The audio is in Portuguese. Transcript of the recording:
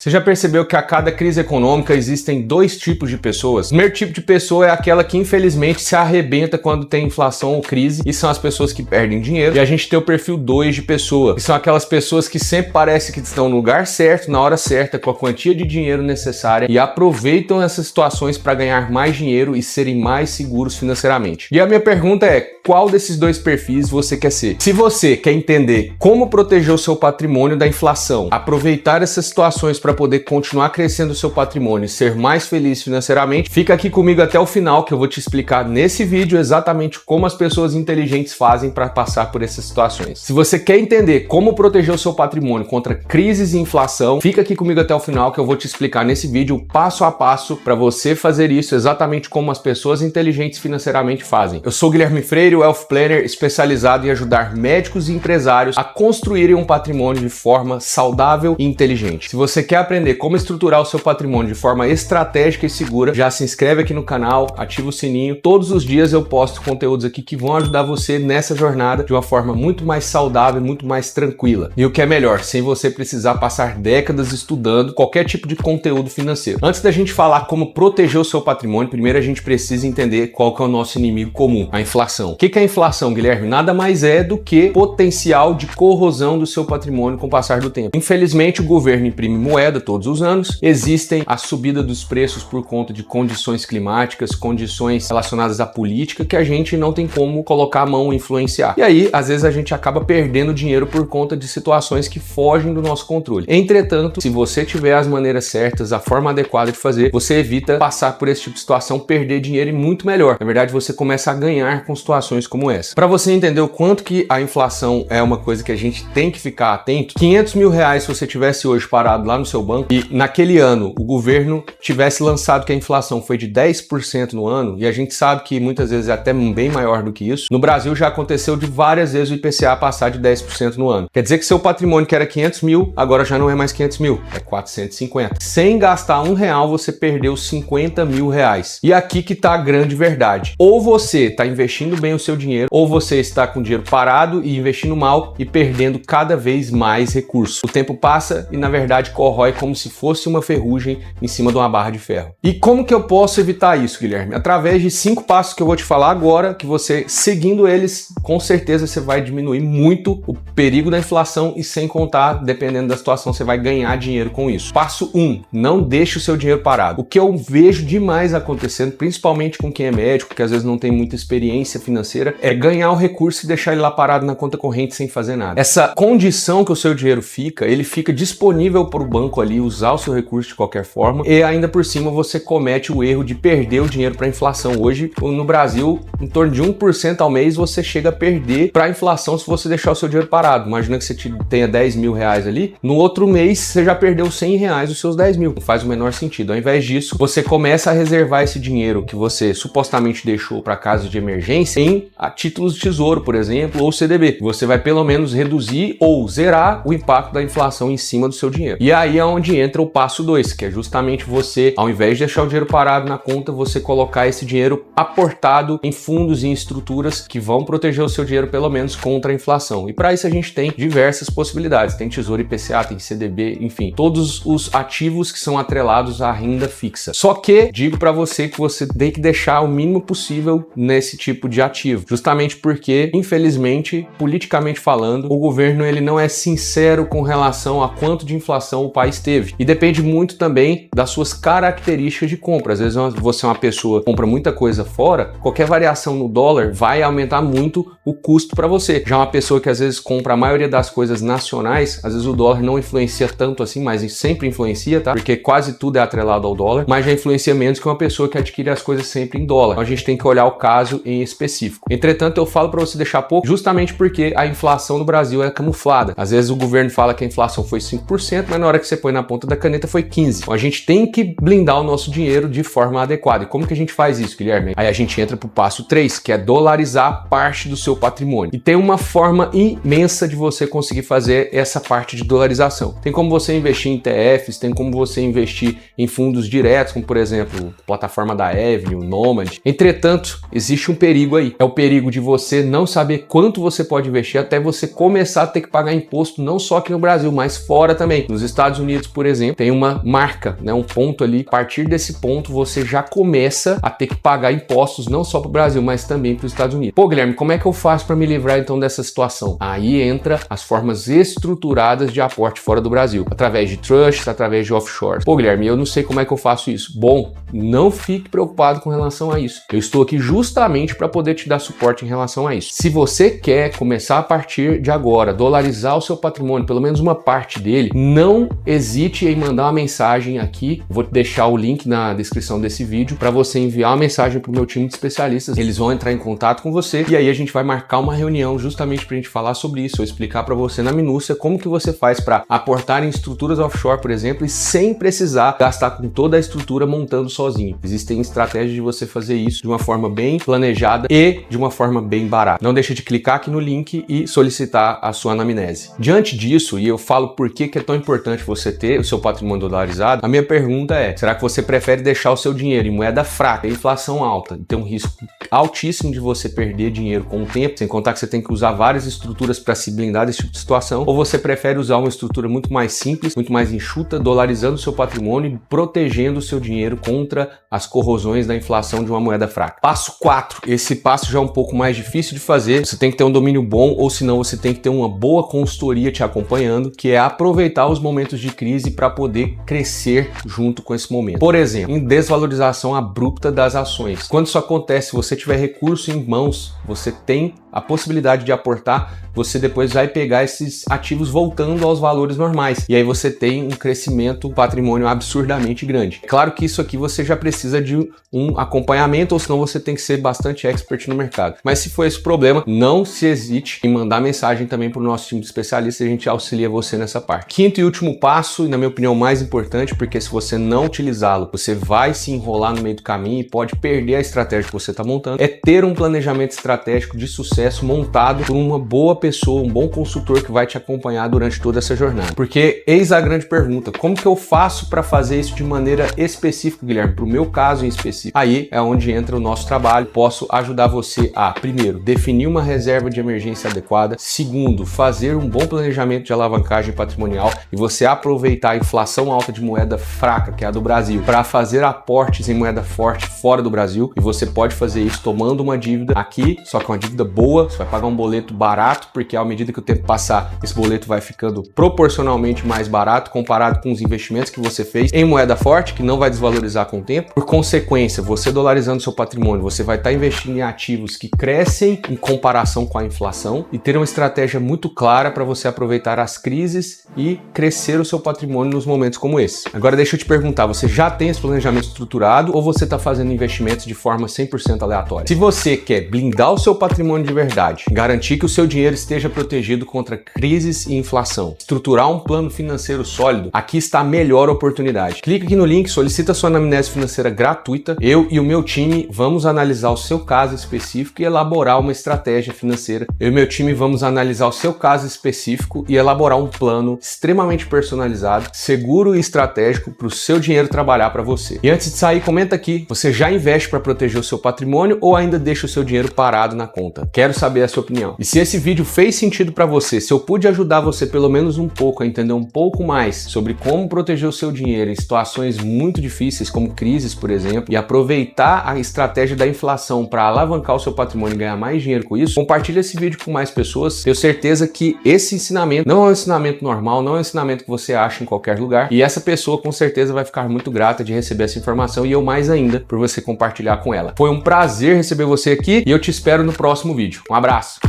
Você já percebeu que a cada crise econômica existem dois tipos de pessoas? O primeiro tipo de pessoa é aquela que infelizmente se arrebenta quando tem inflação ou crise, e são as pessoas que perdem dinheiro. E a gente tem o perfil 2 de pessoa, que são aquelas pessoas que sempre parece que estão no lugar certo, na hora certa, com a quantia de dinheiro necessária e aproveitam essas situações para ganhar mais dinheiro e serem mais seguros financeiramente. E a minha pergunta é, qual desses dois perfis você quer ser? Se você quer entender como proteger o seu patrimônio da inflação, aproveitar essas situações para poder continuar crescendo o seu patrimônio e ser mais feliz financeiramente, fica aqui comigo até o final que eu vou te explicar nesse vídeo exatamente como as pessoas inteligentes fazem para passar por essas situações. Se você quer entender como proteger o seu patrimônio contra crises e inflação, fica aqui comigo até o final que eu vou te explicar nesse vídeo passo a passo para você fazer isso exatamente como as pessoas inteligentes financeiramente fazem. Eu sou Guilherme Freire, o Wealth Planner, especializado em ajudar médicos e empresários a construírem um patrimônio de forma saudável e inteligente. Se você quer aprender como estruturar o seu patrimônio de forma estratégica e segura, já se inscreve aqui no canal, ativa o sininho. Todos os dias eu posto conteúdos aqui que vão ajudar você nessa jornada de uma forma muito mais saudável, muito mais tranquila. E o que é melhor, sem você precisar passar décadas estudando qualquer tipo de conteúdo financeiro. Antes da gente falar como proteger o seu patrimônio, primeiro a gente precisa entender qual que é o nosso inimigo comum, a inflação. O que é a inflação, Guilherme? Nada mais é do que potencial de corrosão do seu patrimônio com o passar do tempo. Infelizmente, o governo imprime moeda todos os anos, existem a subida dos preços por conta de condições climáticas, condições relacionadas à política que a gente não tem como colocar a mão e influenciar. E aí, às vezes a gente acaba perdendo dinheiro por conta de situações que fogem do nosso controle. Entretanto, se você tiver as maneiras certas, a forma adequada de fazer, você evita passar por esse tipo de situação, perder dinheiro e muito melhor. Na verdade, você começa a ganhar com situações como essa. Para você entender o quanto que a inflação é uma coisa que a gente tem que ficar atento, 500 mil reais se você tivesse hoje parado lá no seu banco e naquele ano o governo tivesse lançado que a inflação foi de 10% no ano, e a gente sabe que muitas vezes é até bem maior do que isso, no Brasil já aconteceu de várias vezes o IPCA passar de 10% no ano. Quer dizer que seu patrimônio que era 500 mil, agora já não é mais 500 mil, é 450. Sem gastar R$1, você perdeu 50 mil reais. E aqui que tá a grande verdade. Ou você está investindo bem o seu dinheiro, ou você está com o dinheiro parado e investindo mal e perdendo cada vez mais recursos. O tempo passa e na verdade corrói como se fosse uma ferrugem em cima de uma barra de ferro. E como que eu posso evitar isso, Guilherme? Através de 5 passos que eu vou te falar agora, que você, seguindo eles, com certeza você vai diminuir muito o perigo da inflação e, sem contar, dependendo da situação, você vai ganhar dinheiro com isso. Passo 1, não deixe o seu dinheiro parado. O que eu vejo demais acontecendo, principalmente com quem é médico, que às vezes não tem muita experiência financeira, é ganhar o recurso e deixar ele lá parado na conta corrente sem fazer nada. Essa condição que o seu dinheiro fica, ele fica disponível para o banco ali usar o seu recurso de qualquer forma, e ainda por cima você comete o erro de perder o dinheiro para a inflação. Hoje, no Brasil, em torno de 1% ao mês você chega a perder para a inflação se você deixar o seu dinheiro parado. Imagina que você tenha 10 mil reais ali, no outro mês você já perdeu 100 reais dos seus 10 mil. Não faz o menor sentido. Ao invés disso, você começa a reservar esse dinheiro que você supostamente deixou para caso de emergência em títulos de tesouro, por exemplo, ou CDB. Você vai pelo menos reduzir ou zerar o impacto da inflação em cima do seu dinheiro. E aí é onde entra o passo 2, que é justamente você, ao invés de deixar o dinheiro parado na conta, você colocar esse dinheiro aportado em fundos e em estruturas que vão proteger o seu dinheiro pelo menos contra a inflação. E para isso a gente tem diversas possibilidades. Tem tesouro IPCA, tem CDB, enfim, todos os ativos que são atrelados à renda fixa. Só que digo para você que você tem que deixar o mínimo possível nesse tipo de ativo, justamente porque, infelizmente, politicamente falando, o governo ele não é sincero com relação a quanto de inflação o país teve. E depende muito também das suas características de compra. Às vezes você é uma pessoa que compra muita coisa fora, qualquer variação no dólar vai aumentar muito o custo para você. Já uma pessoa que às vezes compra a maioria das coisas nacionais, às vezes o dólar não influencia tanto assim, mas sempre influencia, tá? Porque quase tudo é atrelado ao dólar, mas já influencia menos que uma pessoa que adquire as coisas sempre em dólar. Então a gente tem que olhar o caso em específico. Entretanto, eu falo para você deixar pouco, justamente porque a inflação no Brasil é camuflada. Às vezes o governo fala que a inflação foi 5%, mas na hora que você põe na ponta da caneta foi 15%. Então a gente tem que blindar o nosso dinheiro de forma adequada. E como que a gente faz isso, Guilherme? Aí a gente entra pro passo 3, que é dolarizar parte do seu patrimônio. E tem uma forma imensa de você conseguir fazer essa parte de dolarização. Tem como você investir em ETFs, tem como você investir em fundos diretos, como por exemplo, a plataforma da Avenue, Nomad. Entretanto, existe um perigo aí. É o o perigo de você não saber quanto você pode investir até você começar a ter que pagar imposto, não só aqui no Brasil, mas fora também. Nos Estados Unidos, por exemplo, tem uma marca, né, um ponto ali. A partir desse ponto, você já começa a ter que pagar impostos não só para o Brasil, mas também para os Estados Unidos. Pô, Guilherme, como é que eu faço para me livrar então dessa situação? Aí entra as formas estruturadas de aporte fora do Brasil, através de trusts, através de offshores. Pô, Guilherme, eu não sei como é que eu faço isso. Bom, não fique preocupado com relação a isso. Eu estou aqui justamente para poder te dar suporte em relação a isso. Se você quer começar a partir de agora, dolarizar o seu patrimônio, pelo menos uma parte dele, não hesite em mandar uma mensagem aqui. Vou te deixar o link na descrição desse vídeo para você enviar uma mensagem para o meu time de especialistas. Eles vão entrar em contato com você e aí a gente vai marcar uma reunião justamente para a gente falar sobre isso. Eu explicar para você na minúcia como que você faz para aportar em estruturas offshore, por exemplo, e sem precisar gastar com toda a estrutura montando sozinho. Existem estratégias de você fazer isso de uma forma bem planejada e de uma forma bem barata. Não deixe de clicar aqui no link e solicitar a sua anamnese. Diante disso, e eu falo por que é tão importante você ter o seu patrimônio dolarizado, a minha pergunta é: será que você prefere deixar o seu dinheiro em moeda fraca, inflação alta, e ter um risco altíssimo de você perder dinheiro com o tempo, sem contar que você tem que usar várias estruturas para se blindar desse tipo de situação, ou você prefere usar uma estrutura muito mais simples, muito mais enxuta, dolarizando o seu patrimônio e protegendo o seu dinheiro contra as corrosões da inflação de uma moeda fraca? Passo 4. Esse passo já é um pouco mais difícil de fazer. Você tem que ter um domínio bom, ou senão você tem que ter uma boa consultoria te acompanhando, que é aproveitar os momentos de crise para poder crescer junto com esse momento. Por exemplo, em desvalorização abrupta das ações. Quando isso acontece, se você tiver recurso em mãos, você tem a possibilidade de aportar, você depois vai pegar esses ativos voltando aos valores normais. E aí você tem um crescimento patrimônio absurdamente grande. Claro que isso aqui você já precisa de um acompanhamento, ou senão você tem que ser bastante expert no mercado. Mas se for esse o problema, não se hesite em mandar mensagem também para o nosso time de especialistas, a gente auxilia você nessa parte. Quinto e último passo, e na minha opinião mais importante, porque se você não utilizá-lo, você vai se enrolar no meio do caminho e pode perder a estratégia que você está montando, é ter um planejamento estratégico de sucesso montado por uma boa pessoa, um bom consultor que vai te acompanhar durante toda essa jornada. Porque eis a grande pergunta: como que eu faço para fazer isso de maneira específica, Guilherme? Para o meu caso em específico. Aí é onde entra o nosso trabalho. Posso ajudar você a, primeiro, definir uma reserva de emergência adequada. Segundo, fazer um bom planejamento de alavancagem patrimonial e você aproveitar a inflação alta de moeda fraca, que é a do Brasil, para fazer aportes em moeda forte fora do Brasil. E você pode fazer isso tomando uma dívida aqui, só que uma dívida boa. Você vai pagar um boleto barato, porque à medida que o tempo passar, esse boleto vai ficando proporcionalmente mais barato comparado com os investimentos que você fez em moeda forte, que não vai desvalorizar com o tempo. Por consequência, você dolarizando seu patrimônio, você vai estar investindo em ativos que crescem em comparação com a inflação e ter uma estratégia muito clara para você aproveitar as crises e crescer o seu patrimônio nos momentos como esse. Agora deixa eu te perguntar, você já tem esse planejamento estruturado ou você está fazendo investimentos de forma 100% aleatória? Se você quer blindar o seu patrimônio de verdade, garantir que o seu dinheiro esteja protegido contra crises e inflação, estruturar um plano financeiro sólido, aqui está a melhor oportunidade. Clica aqui no link, solicita sua anamnese financeira gratuita. Eu e o meu time vamos analisar o seu caso específico e elaborar uma estratégia financeira. Eu e meu time vamos analisar o seu caso específico e elaborar um plano extremamente personalizado, seguro e estratégico para o seu dinheiro trabalhar para você. E antes de sair, comenta aqui, você já investe para proteger o seu patrimônio ou ainda deixa o seu dinheiro parado na conta? Quero saber a sua opinião. E se esse vídeo fez sentido para você, se eu pude ajudar você pelo menos um pouco a entender um pouco mais sobre como proteger o seu dinheiro em situações muito difíceis, como crises, por exemplo, e aproveitar a estratégia da inflação para alavancar o seu patrimônio e ganhar mais dinheiro com isso, compartilha esse vídeo com mais pessoas. Tenho certeza que esse ensinamento não é um ensinamento normal, não é um ensinamento que você acha em qualquer lugar, e essa pessoa com certeza vai ficar muito grata de receber essa informação, e eu mais ainda por você compartilhar com ela. Foi um prazer receber você aqui e eu te espero no próximo vídeo. Um abraço!